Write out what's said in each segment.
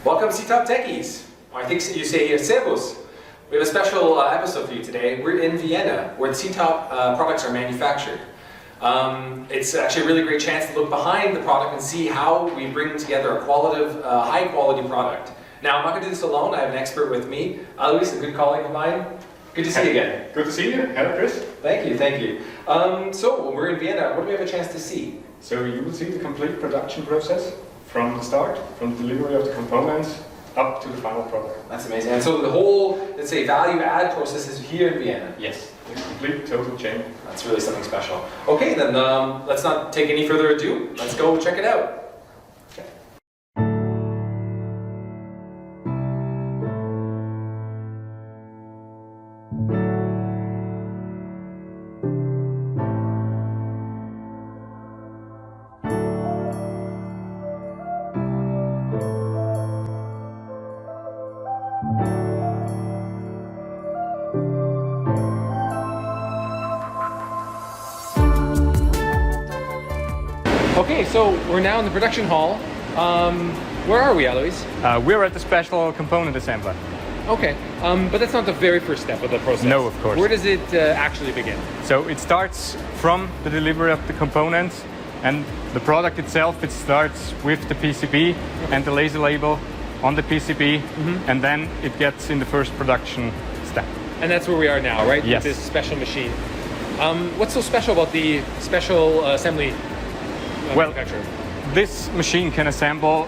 Welcome SITOP techies. I think you say here Servus. We have a special episode for you today. We're in Vienna, where the SITOP products are manufactured. It's actually a really great chance to look behind the product and see how we bring together a qualitative, high-quality product. Now, I'm not going to do this alone. I have an expert with me, Luis, a good colleague of mine. Good to see you again. Good to see you. Hello, Chris. Thank you, thank you. So, when we're in Vienna, what do we have a chance to see? So you will see the complete production process from the start, from the delivery of the components up to the final product. That's amazing. And so the whole, let's say, value-add process is here in Vienna? Yes, the complete total chain. That's really something special. Okay, then let's not take any further ado. Let's go check it out. Okay, so we're now in the production hall. Where are we, Alois? We're at the special component assembler. Okay, but that's not the very first step of the process. No, of course. Where does it actually begin? So it starts from the delivery of the components, and the product itself, it starts with the PCB and the laser label on the PCB, and then it gets in the first production step. And that's where we are now, right? Yes. With this special machine. What's so special about the special assembly manufacturer? This machine can assemble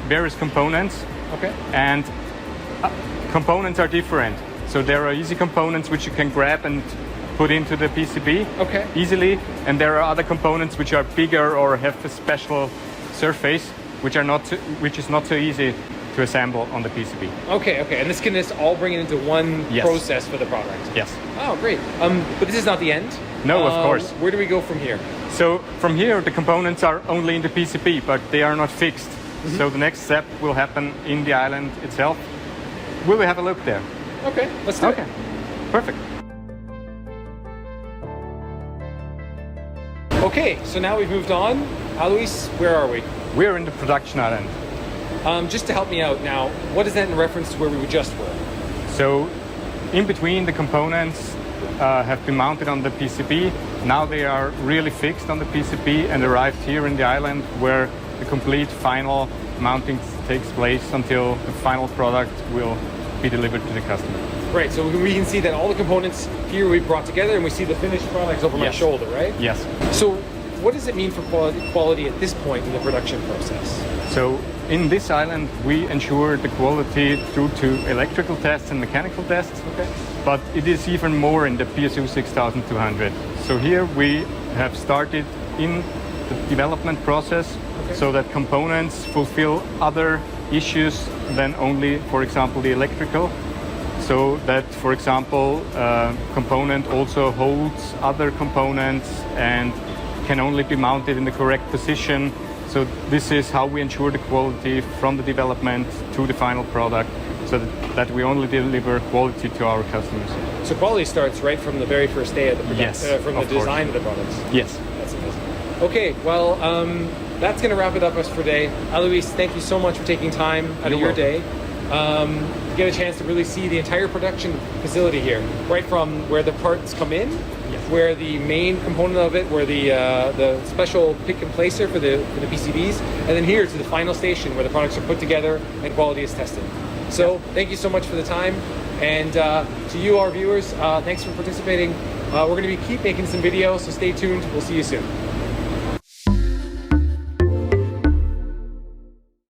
various components. Okay. And components are different. So there are easy components which you can grab and put into the PCB easily, and there are other components which are bigger or have a special surface which is not so easy to assemble on the PCB. Okay, and this can just all bring it into one process for the product? Yes. Oh, great. But this is not the end? No, of course. Where do we go from here? So from here the components are only in the PCB, but they are not fixed. So the next step will happen in the island itself. Will we have a look there? Okay, let's do it. Perfect. Okay, so now we've moved on. Alois, where are we? We're in the production island. Just to help me out now, what is that in reference to where we just were? So in between, the components have been mounted on the PCB. Now they are really fixed on the PCB and arrived here in the island, where the complete final mounting takes place until the final product will be delivered to the customer. Right, so we can see that all the components here we brought together, and we see the finished products over my shoulder, right? Yes. So what does it mean for quality at this point in the production process? So in this island, we ensure the quality through to electrical tests and mechanical tests. Okay. But it is even more in the PSU 6200. So here we have started in the development process so that components fulfill other issues than only, for example, the electrical. So that, for example, component also holds other components and can only be mounted in the correct position. So this is how we ensure the quality from the development to the final product, so that we only deliver quality to our customers. So quality starts right from the very first day of the production, from the design of the products. Yes. That's amazing. Okay, well, that's going to wrap it up for today. Alois, thank you so much for taking time out of your day. Get a chance to really see the entire production facility here, right from where the parts come in, where the main component of it, where the special pick and placer for the PCBs, and then here to the final station where the products are put together and quality is tested. So thank you so much for the time, and to you, our viewers, thanks for participating. We're going to keep making some videos, so stay tuned. We'll see you soon.